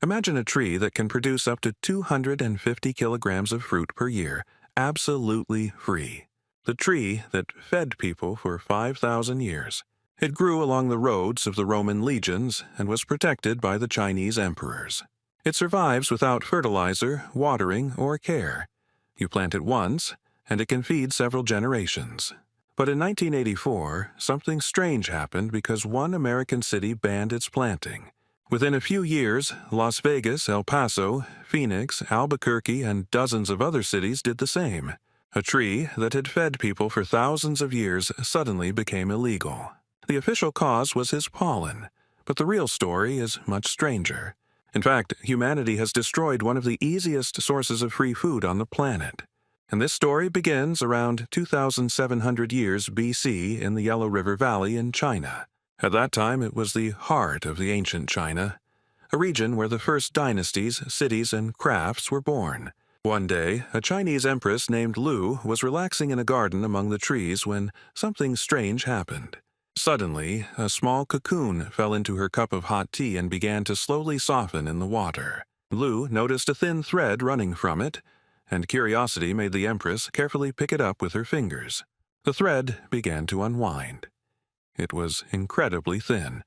Imagine a tree that can produce up to 250 kilograms of fruit per year, absolutely free. The tree that fed people for 5,000 years. It grew along the roads of the Roman legions and was protected by the Chinese emperors. It survives without fertilizer, watering, or care. You plant it once, and it can feed several generations. But in 1984, something strange happened because one American city banned its planting. Within a few years, Las Vegas, El Paso, Phoenix, Albuquerque, and dozens of other cities did the same. A tree that had fed people for thousands of years suddenly became illegal. The official cause was his pollen, but the real story is much stranger. In fact, humanity has destroyed one of the easiest sources of free food on the planet. And this story begins around 2,700 years BC in the Yellow River Valley in China. At that time, it was the heart of the ancient China, a region where the first dynasties, cities, and crafts were born. One day, a Chinese empress named Lu was relaxing in a garden among the trees when something strange happened. Suddenly, a small cocoon fell into her cup of hot tea and began to slowly soften in the water. Lu noticed a thin thread running from it, and curiosity made the empress carefully pick it up with her fingers. The thread began to unwind. It was incredibly thin,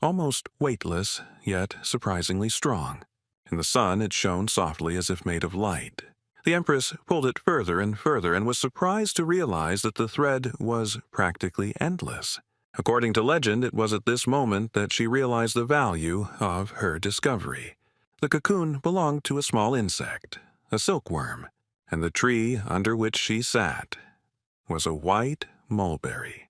almost weightless, yet surprisingly strong. In the sun, it shone softly as if made of light. The empress pulled it further and further and was surprised to realize that the thread was practically endless. According to legend, it was at this moment that she realized the value of her discovery. The cocoon belonged to a small insect, a silkworm, and the tree under which she sat was a white mulberry,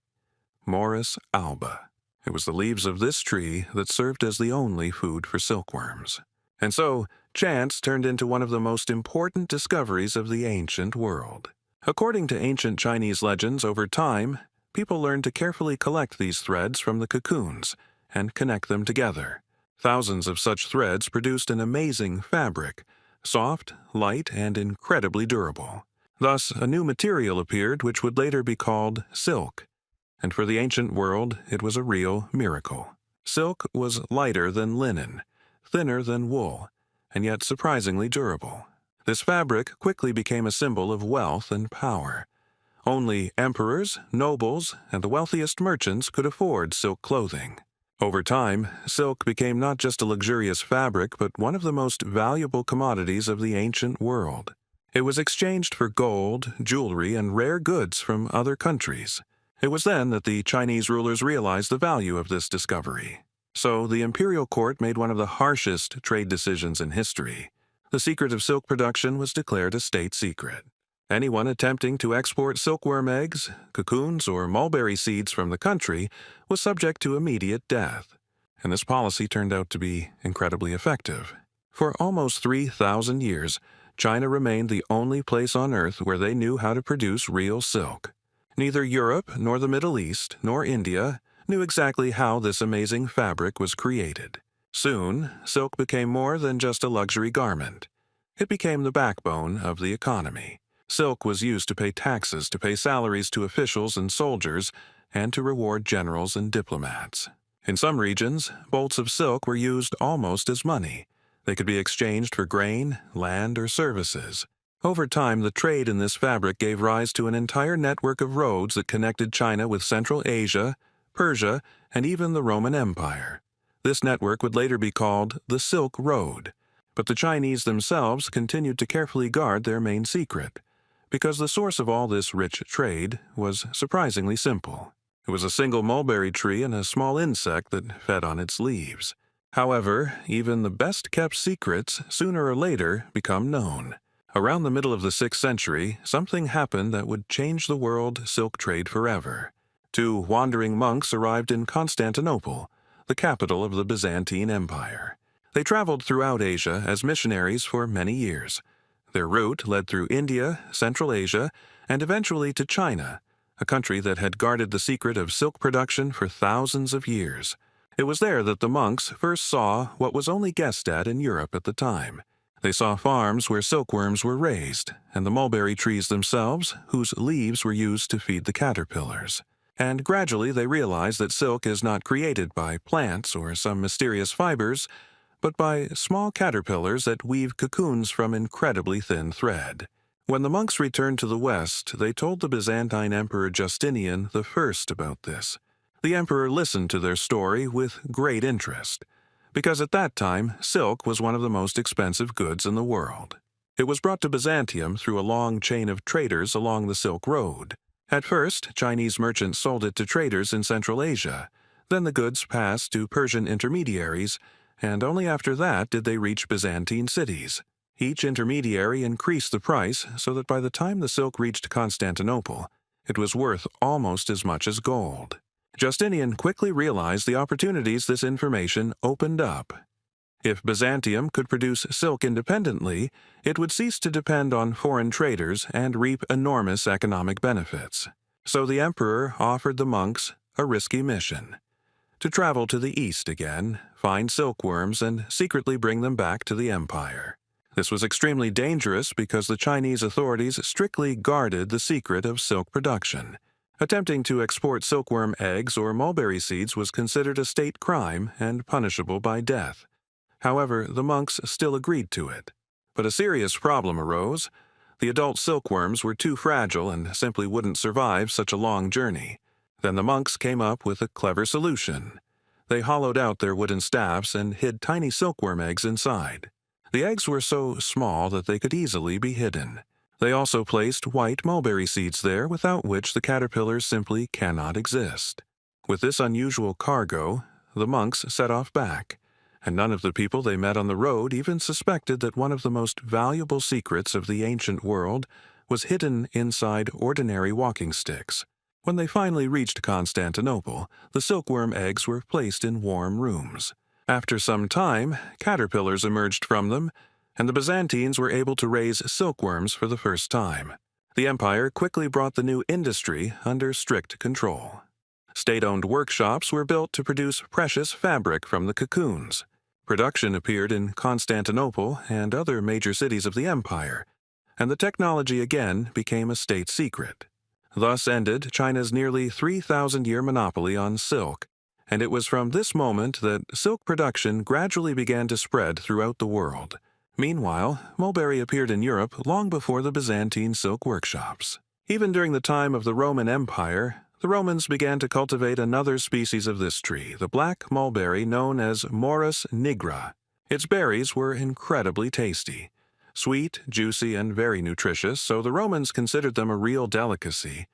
Morus alba. It was the leaves of this tree that served as the only food for silkworms. And so, chance turned into one of the most important discoveries of the ancient world. According to ancient Chinese legends, over time, people learned to carefully collect these threads from the cocoons and connect them together. Thousands of such threads produced an amazing fabric, soft, light, and incredibly durable. Thus, a new material appeared which would later be called silk. And for the ancient world, it was a real miracle. Silk was lighter than linen, thinner than wool, and yet surprisingly durable. This fabric quickly became a symbol of wealth and power. Only emperors, nobles, and the wealthiest merchants could afford silk clothing. Over time, silk became not just a luxurious fabric, but one of the most valuable commodities of the ancient world. It was exchanged for gold, jewelry, and rare goods from other countries. It was then that the Chinese rulers realized the value of this discovery. So the imperial court made one of the harshest trade decisions in history. The secret of silk production was declared a state secret. Anyone attempting to export silkworm eggs, cocoons, or mulberry seeds from the country was subject to immediate death. And this policy turned out to be incredibly effective. For almost 3,000 years, China remained the only place on Earth where they knew how to produce real silk. Neither Europe, nor the Middle East, nor India knew exactly how this amazing fabric was created. Soon, silk became more than just a luxury garment. It became the backbone of the economy. Silk was used to pay taxes, to pay salaries to officials and soldiers, and to reward generals and diplomats. In some regions, bolts of silk were used almost as money. They could be exchanged for grain, land, or services. Over time, the trade in this fabric gave rise to an entire network of roads that connected China with Central Asia, Persia, and even the Roman Empire. This network would later be called the Silk Road. But the Chinese themselves continued to carefully guard their main secret, because the source of all this rich trade was surprisingly simple. It was a single mulberry tree and a small insect that fed on its leaves. However, even the best-kept secrets sooner or later become known. Around the middle of the 6th century, something happened that would change the world silk trade forever. 2 wandering monks arrived in Constantinople, the capital of the Byzantine Empire. They traveled throughout Asia as missionaries for many years. Their route led through India, Central Asia, and eventually to China, a country that had guarded the secret of silk production for thousands of years. It was there that the monks first saw what was only guessed at in Europe at the time. They saw farms where silkworms were raised, and the mulberry trees themselves, whose leaves were used to feed the caterpillars. And gradually they realized that silk is not created by plants or some mysterious fibers, but by small caterpillars that weave cocoons from incredibly thin thread. When the monks returned to the West, they told the Byzantine Emperor Justinian I about this. The emperor listened to their story with great interest, because at that time silk was one of the most expensive goods in the world. It was brought to Byzantium through a long chain of traders along the Silk Road. At first, Chinese merchants sold it to traders in Central Asia. Then the goods passed to Persian intermediaries, and only after that did they reach Byzantine cities. Each intermediary increased the price so that by the time the silk reached Constantinople, it was worth almost as much as gold. Justinian quickly realized the opportunities this information opened up. If Byzantium could produce silk independently, it would cease to depend on foreign traders and reap enormous economic benefits. So the emperor offered the monks a risky mission: to travel to the east again, find silkworms, and secretly bring them back to the empire. This was extremely dangerous because the Chinese authorities strictly guarded the secret of silk production. Attempting to export silkworm eggs or mulberry seeds was considered a state crime and punishable by death. However, the monks still agreed to it. But a serious problem arose. The adult silkworms were too fragile and simply wouldn't survive such a long journey. Then the monks came up with a clever solution. They hollowed out their wooden staffs and hid tiny silkworm eggs inside. The eggs were so small that they could easily be hidden. They also placed white mulberry seeds there, without which the caterpillars simply cannot exist. With this unusual cargo, the monks set off back, and none of the people they met on the road even suspected that one of the most valuable secrets of the ancient world was hidden inside ordinary walking sticks. When they finally reached Constantinople, the silkworm eggs were placed in warm rooms. After some time, caterpillars emerged from them, and the Byzantines were able to raise silkworms for the first time. The empire quickly brought the new industry under strict control. State-owned workshops were built to produce precious fabric from the cocoons. Production appeared in Constantinople and other major cities of the empire, and the technology again became a state secret. Thus ended China's nearly 3,000-year monopoly on silk, and it was from this moment that silk production gradually began to spread throughout the world. Meanwhile, mulberry appeared in Europe long before the Byzantine silk workshops. Even during the time of the Roman Empire, the Romans began to cultivate another species of this tree, the black mulberry known as Morus nigra. Its berries were incredibly tasty, sweet, juicy, and very nutritious, so the Romans considered them a real delicacy,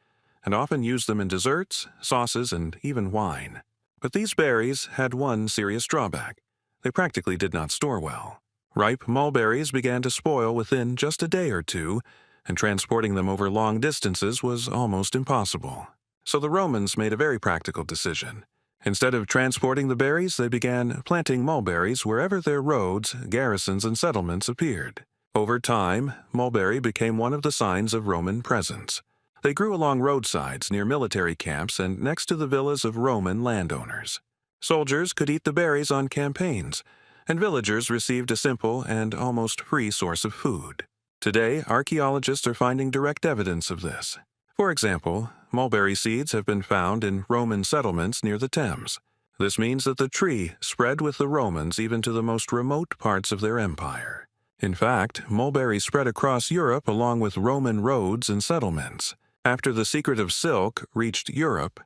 and often used them in desserts, sauces, and even wine. But these berries had one serious drawback: they practically did not store well. Ripe mulberries began to spoil within just a day or two, and transporting them over long distances was almost impossible. So the Romans made a very practical decision. Instead of transporting the berries, they began planting mulberries wherever their roads, garrisons, and settlements appeared. Over time, mulberry became one of the signs of Roman presence. They grew along roadsides, near military camps, and next to the villas of Roman landowners. Soldiers could eat the berries on campaigns, and villagers received a simple and almost free source of food. Today, archaeologists are finding direct evidence of this. For example, mulberry seeds have been found in Roman settlements near the Thames. This means that the tree spread with the Romans even to the most remote parts of their empire. In fact, mulberry spread across Europe along with Roman roads and settlements. After the secret of silk reached Europe,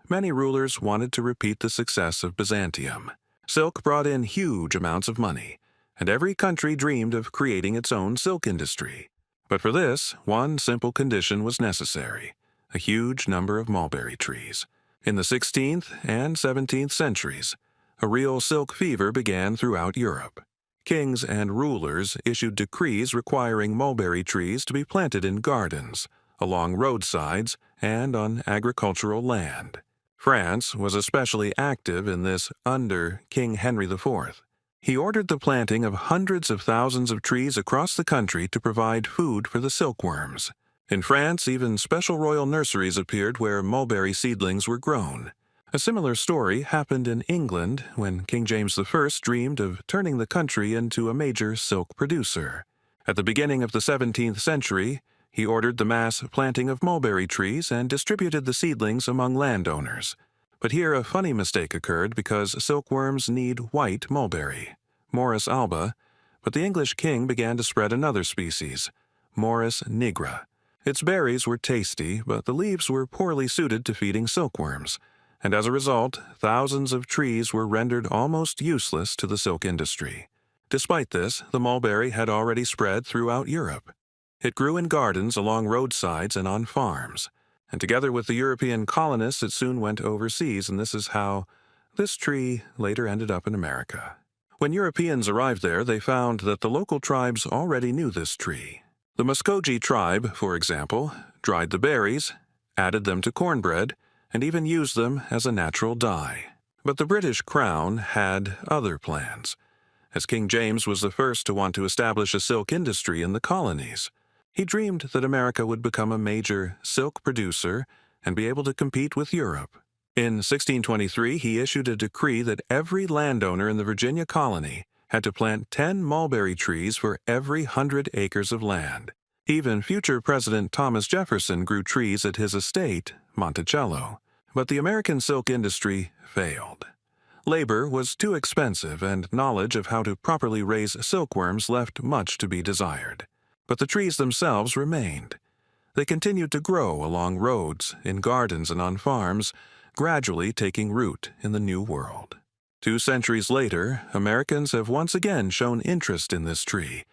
many rulers wanted to repeat the success of Byzantium. Silk brought in huge amounts of money, and every country dreamed of creating its own silk industry. But for this, one simple condition was necessary: a huge number of mulberry trees. In the 16th and 17th centuries, a real silk fever began throughout Europe. Kings and rulers issued decrees requiring mulberry trees to be planted in gardens, along roadsides, and on agricultural land. France was especially active in this under King Henry IV. He ordered the planting of hundreds of thousands of trees across the country to provide food for the silkworms. In France, even special royal nurseries appeared where mulberry seedlings were grown. A similar story happened in England when King James I dreamed of turning the country into a major silk producer. At the beginning of the 17th century, he ordered the mass planting of mulberry trees and distributed the seedlings among landowners. But here a funny mistake occurred because silkworms need white mulberry. Morus alba, but the English king began to spread another species, Morus nigra. Its berries were tasty, but the leaves were poorly suited to feeding silkworms, and as a result, thousands of trees were rendered almost useless to the silk industry. Despite this, the mulberry had already spread throughout Europe. It grew in gardens along roadsides and on farms, and together with the European colonists it soon went overseas, and this is how this tree later ended up in America. When Europeans arrived there, they found that the local tribes already knew this tree. The Muskogee tribe, for example, dried the berries, added them to cornbread, and even used them as a natural dye. But the British Crown had other plans, as King James was the first to want to establish a silk industry in the colonies. He dreamed that America would become a major silk producer and be able to compete with Europe. In 1623, he issued a decree that every landowner in the Virginia colony had to plant 10 mulberry trees for every 100 acres of land. Even future President Thomas Jefferson grew trees at his estate, Monticello. But the American silk industry failed. Labor was too expensive, and knowledge of how to properly raise silkworms left much to be desired. But the trees themselves remained. They continued to grow along roads, in gardens, and on farms, gradually taking root in the New World. 2 centuries later, Americans have once again shown interest in this tree,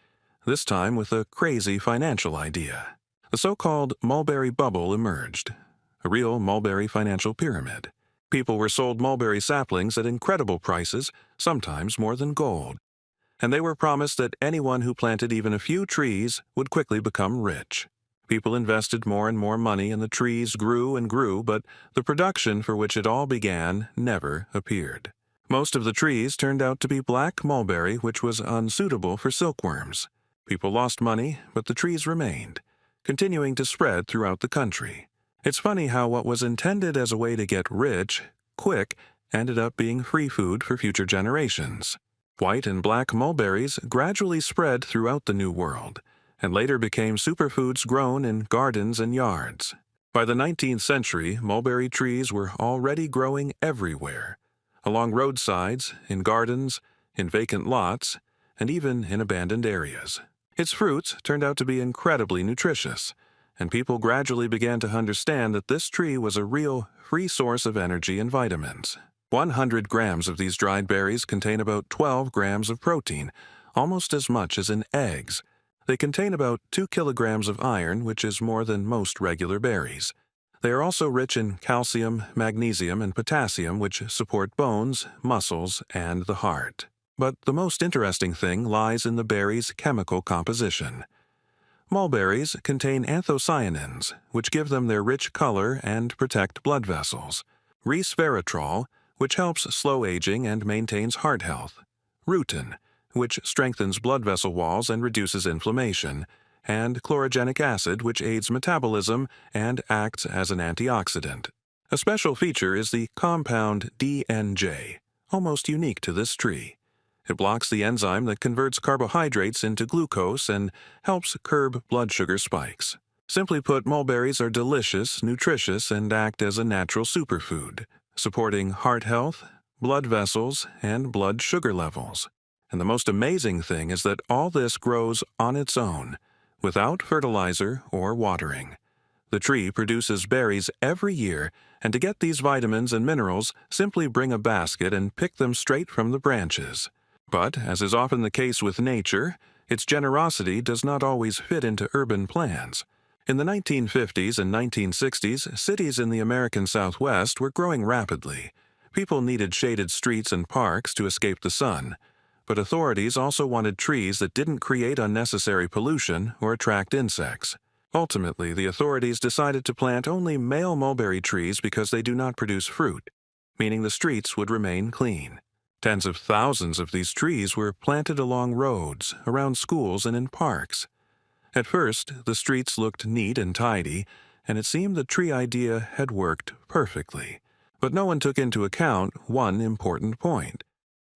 this time with a crazy financial idea. The so-called mulberry bubble emerged, a real mulberry financial pyramid. People were sold mulberry saplings at incredible prices, sometimes more than gold. And they were promised that anyone who planted even a few trees would quickly become rich. People invested more and more money, and the trees grew and grew, but the production for which it all began never appeared. Most of the trees turned out to be black mulberry, which was unsuitable for silkworms. People lost money, but the trees remained, continuing to spread throughout the country. It's funny how what was intended as a way to get rich, quick, ended up being free food for future generations. White and black mulberries gradually spread throughout the New World, and later became superfoods grown in gardens and yards. By the 19th century, mulberry trees were already growing everywhere, along roadsides, in gardens, in vacant lots, and even in abandoned areas. Its fruits turned out to be incredibly nutritious, and people gradually began to understand that this tree was a real free source of energy and vitamins. 100 grams of these dried berries contain about 12 grams of protein, almost as much as in eggs. They contain about 2 kilograms of iron, which is more than most regular berries. They are also rich in calcium, magnesium, and potassium, which support bones, muscles, and the heart. But the most interesting thing lies in the berries' chemical composition. Mulberries contain anthocyanins, which give them their rich color and protect blood vessels. Resveratrol, which helps slow aging and maintains heart health. Rutin, which strengthens blood vessel walls and reduces inflammation. And chlorogenic acid, which aids metabolism and acts as an antioxidant. A special feature is the compound DNJ, almost unique to this tree. It blocks the enzyme that converts carbohydrates into glucose and helps curb blood sugar spikes. Simply put, mulberries are delicious, nutritious, and act as a natural superfood, supporting heart health, blood vessels, and blood sugar levels. And the most amazing thing is that all this grows on its own, without fertilizer or watering. The tree produces berries every year, and to get these vitamins and minerals, simply bring a basket and pick them straight from the branches. But, as is often the case with nature, its generosity does not always fit into urban plans. In the 1950s and 1960s, cities in the American Southwest were growing rapidly. People needed shaded streets and parks to escape the sun. But authorities also wanted trees that didn't create unnecessary pollution or attract insects. Ultimately, the authorities decided to plant only male mulberry trees because they do not produce fruit, meaning the streets would remain clean. Tens of thousands of these trees were planted along roads, around schools, and in parks. At first, the streets looked neat and tidy, and it seemed the tree idea had worked perfectly. But no one took into account one important point.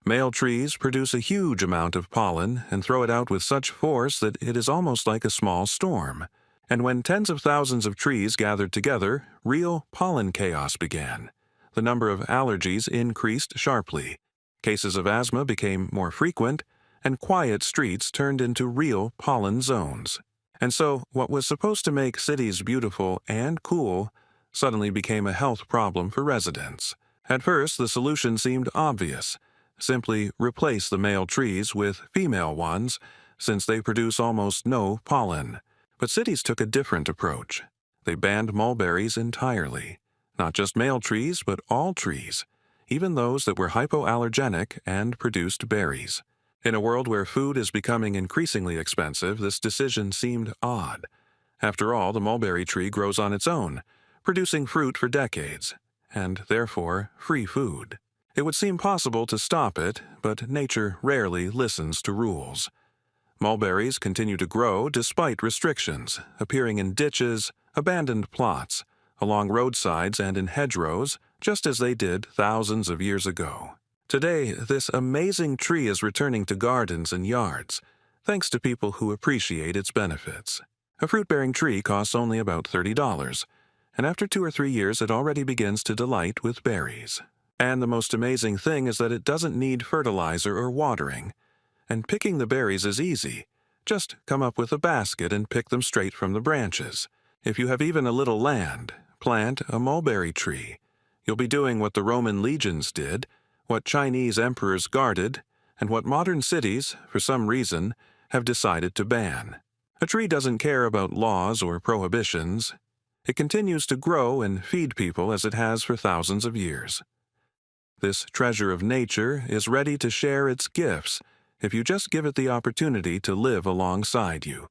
Male trees produce a huge amount of pollen and throw it out with such force that it is almost like a small storm. And when tens of thousands of trees gathered together, real pollen chaos began. The number of allergies increased sharply. Cases of asthma became more frequent, and quiet streets turned into real pollen zones. And so, what was supposed to make cities beautiful and cool suddenly became a health problem for residents. At first, the solution seemed obvious. Simply replace the male trees with female ones, since they produce almost no pollen. But cities took a different approach. They banned mulberries entirely. Not just male trees, but all trees, even those that were hypoallergenic and produced berries. In a world where food is becoming increasingly expensive, this decision seemed odd. After all, the mulberry tree grows on its own, producing fruit for decades, and therefore free food. It would seem possible to stop it, but nature rarely listens to rules. Mulberries continue to grow despite restrictions, appearing in ditches, abandoned plots, along roadsides and in hedgerows, just as they did thousands of years ago. Today, this amazing tree is returning to gardens and yards, thanks to people who appreciate its benefits. A fruit-bearing tree costs only about $30, and after 2 or 3 years it already begins to delight with berries. And the most amazing thing is that it doesn't need fertilizer or watering. And picking the berries is easy. Just come up with a basket and pick them straight from the branches. If you have even a little land, plant a mulberry tree. You'll be doing what the Roman legions did, what Chinese emperors guarded, and what modern cities, for some reason, have decided to ban. A tree doesn't care about laws or prohibitions. It continues to grow and feed people as it has for thousands of years. This treasure of nature is ready to share its gifts if you just give it the opportunity to live alongside you.